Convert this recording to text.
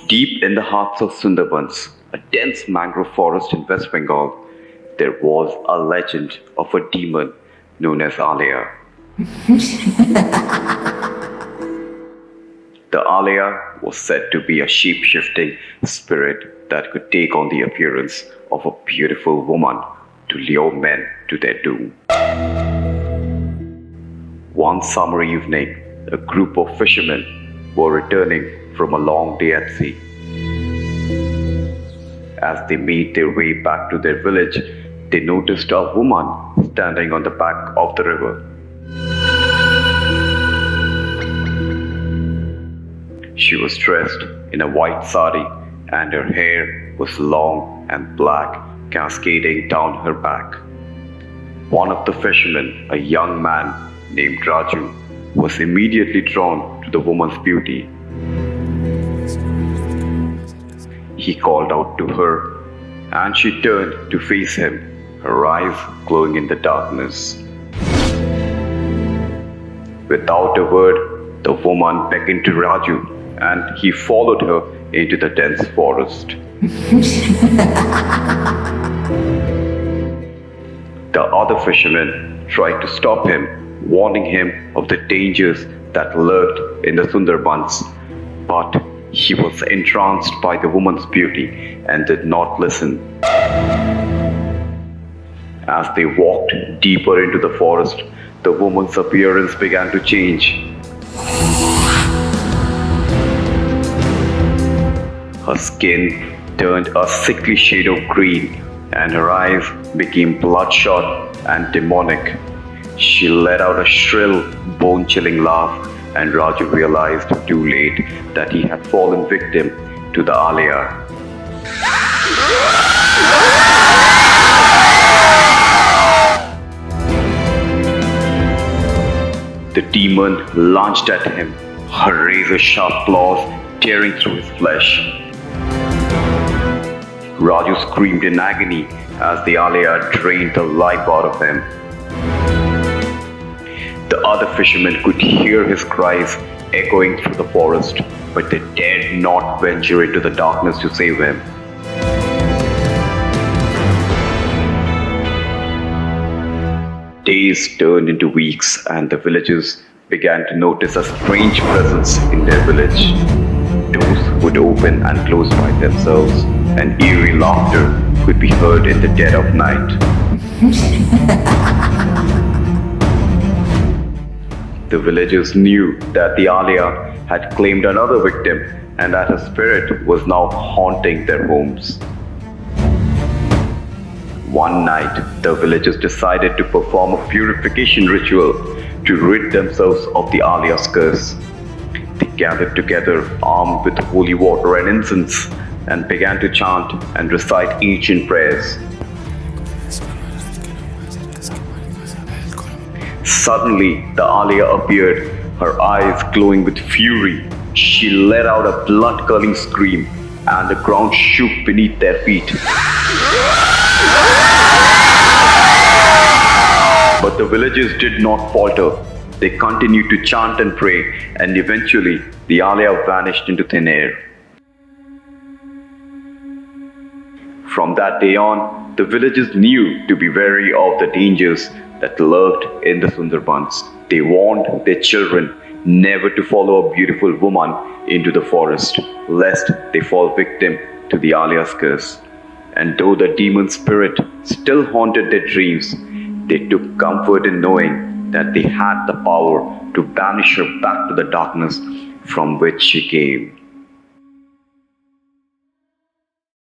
Deep in the hearts of Sundarbans, a dense mangrove forest in West Bengal, there was a legend of a demon known as Aleya. The Aleya was said to be a shape-shifting spirit that could take on the appearance of a beautiful woman to lure men to their doom. One summer evening, a group of fishermen were returning from a long day at sea. As they made their way back to their village, they noticed a woman standing on the bank of the river. She was dressed in a white sari and her hair was long and black, cascading down her back. One of the fishermen, a young man named Raju, was immediately drawn to the woman's beauty. He called out to her, and she turned to face him, her eyes glowing in the darkness. Without a word, the woman beckoned to Raju, and he followed her into the dense forest. The other fishermen tried to stop him, warning him of the dangers that lurked in the Sundarbans, but he was entranced by the woman's beauty and did not listen. As they walked deeper into the forest, the woman's appearance began to change. Her skin turned a sickly shade of green, and her eyes became bloodshot and demonic. She let out a shrill, bone-chilling laugh, and Raju realized too late that he had fallen victim to the Aleya. The demon lunged at him, her razor-sharp claws tearing through his flesh. Raju screamed in agony as the Aleya drained the life out of him. The other fishermen could hear his cries echoing through the forest, but they dared not venture into the darkness to save him. Days turned into weeks, and the villagers began to notice a strange presence in their village. Doors would open and close by themselves, and eerie laughter could be heard in the dead of night. The villagers knew that the Aleya had claimed another victim and that her spirit was now haunting their homes. One night, the villagers decided to perform a purification ritual to rid themselves of the Aleya's curse. They gathered together armed with holy water and incense and began to chant and recite ancient prayers. Suddenly, the Aleya appeared, her eyes glowing with fury. She let out a blood-curdling scream, and the ground shook beneath their feet. But the villagers did not falter. They continued to chant and pray, and eventually, the Aleya vanished into thin air. From that day on, the villagers knew to be wary of the dangers that lurked in the Sundarbans. They warned their children never to follow a beautiful woman into the forest, lest they fall victim to the Aleya's curse. And though the demon spirit still haunted their dreams, they took comfort in knowing that they had the power to banish her back to the darkness from which she came.